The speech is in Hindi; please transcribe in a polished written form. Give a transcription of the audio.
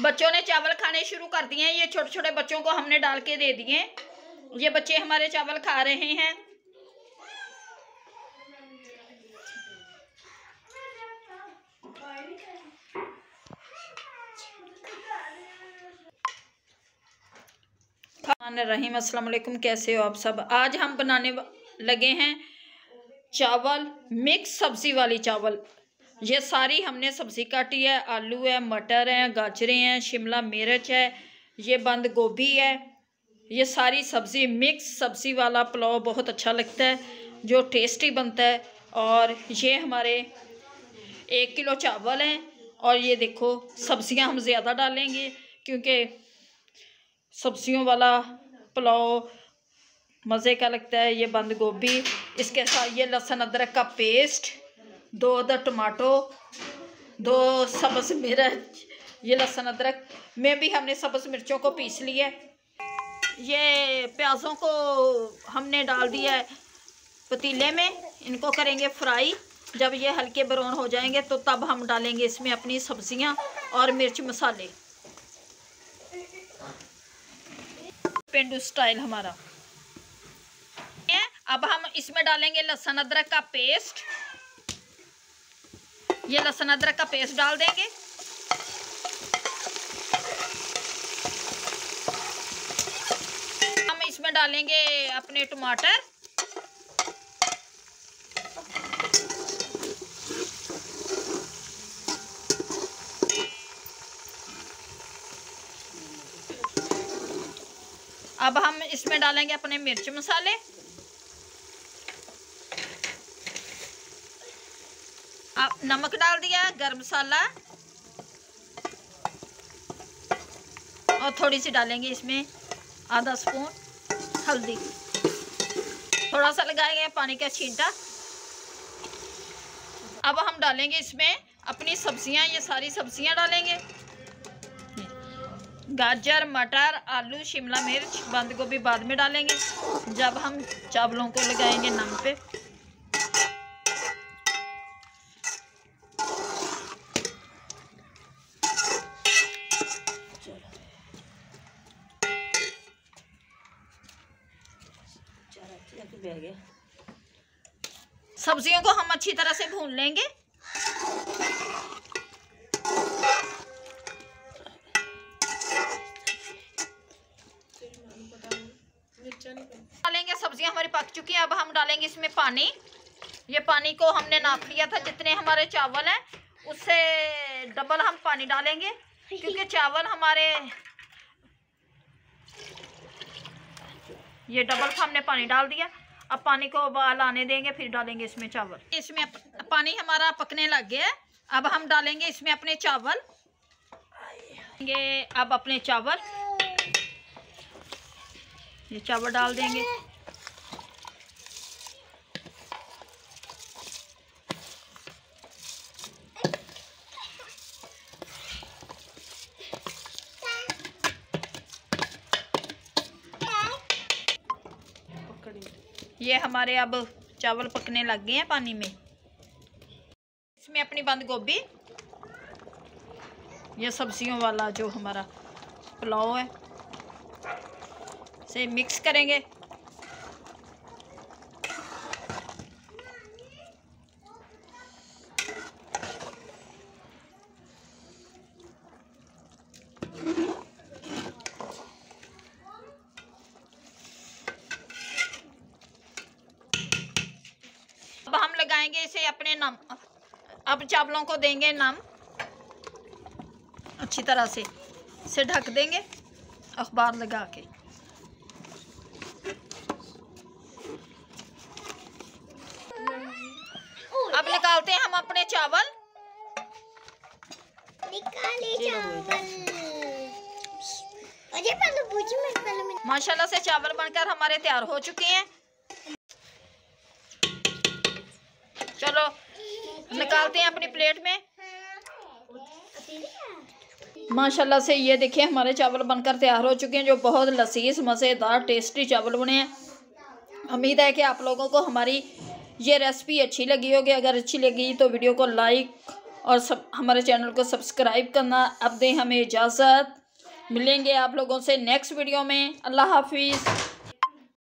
बच्चों ने चावल खाने शुरू कर दिए हैं। ये छोटे छोटे बच्चों को हमने डाल के दे दिए। ये बच्चे हमारे चावल खा रहे हैं। रहीम अस्सलाम वालेकुम, कैसे हो आप सब। आज हम बनाने लगे हैं चावल, मिक्स सब्जी वाली चावल। ये सारी हमने सब्जी काटी है। आलू है, मटर है, गाजरें हैं, शिमला मिर्च है, ये बंद गोभी है। ये सारी सब्जी मिक्स सब्जी वाला पुलाव बहुत अच्छा लगता है, जो टेस्टी बनता है। और ये हमारे 1 किलो चावल हैं। और ये देखो सब्जियां हम ज़्यादा डालेंगे क्योंकि सब्जियों वाला पुलाव मज़े का लगता है। ये बंद गोभी, इसके साथ ये लहसुन अदरक का पेस्ट, 2 टमाटो, 2 सब्ज़ मिर्च, ये लहसुन अदरक में भी हमने सब्ज़ मिर्चों को पीस लिया है। ये प्याज़ों को हमने डाल दिया है पतीले में, इनको करेंगे फ्राई। जब ये हल्के ब्राउन हो जाएंगे तो तब हम डालेंगे इसमें अपनी सब्जियां और मिर्च मसाले, पेंडू स्टाइल हमारा। अब हम इसमें डालेंगे लहसुन अदरक का पेस्ट। ये लहसुन अदरक का पेस्ट डाल देंगे। हम इसमें डालेंगे अपने टमाटर, अब हम इसमें डालेंगे अपने मिर्च मसाले। अब नमक डाल दिया, गरम मसाला, और थोड़ी सी डालेंगे इसमें आधा स्पून हल्दी। थोड़ा सा लगाएंगे पानी का छींटा। अब हम डालेंगे इसमें अपनी सब्जियां। ये सारी सब्जियां डालेंगे, गाजर, मटर, आलू, शिमला मिर्च, बंद गोभी बाद में डालेंगे जब हम चावलों को लगाएंगे नम पे। सब्जियों को हम अच्छी तरह से भून लेंगे। डालेंगे, सब्जियां हमारी पक चुकी हैं। अब हम डालेंगे इसमें पानी। ये पानी को हमने नाप लिया था, जितने हमारे चावल हैं उससे डबल हम पानी डालेंगे, क्योंकि चावल हमारे ये डबल हमने पानी डाल दिया। अब पानी को उबाल आने देंगे, फिर डालेंगे इसमें चावल। इसमें पानी हमारा पकने लग गया है। अब हम डालेंगे इसमें अपने चावल। अब अपने चावल, ये चावल डाल देंगे। ये हमारे अब चावल पकने लग गए हैं पानी में। इसमें अपनी बंद गोभी, ये सब्जियों वाला जो हमारा पुलाव है, से मिक्स करेंगे। अब हम लगाएंगे इसे अपने नम। अब चावलों को देंगे नम अच्छी तरह से, इसे ढक देंगे अखबार लगा के। अब निकालते हैं हम अपने चावल। माशाल्लाह से चावल बनकर हमारे तैयार हो चुके हैं। चलो निकालते हैं अपनी प्लेट में। माशाल्लाह से ये देखिए हमारे चावल बनकर तैयार हो चुके हैं, जो बहुत लजीज, मज़ेदार, टेस्टी चावल बने हैं। उम्मीद है कि आप लोगों को हमारी ये रेसिपी अच्छी लगी होगी। अगर अच्छी लगी तो वीडियो को लाइक और सब हमारे चैनल को सब्सक्राइब करना। अब दें हमें इजाज़त, मिलेंगे आप लोगों से नेक्स्ट वीडियो में। अल्लाह हाफिज़।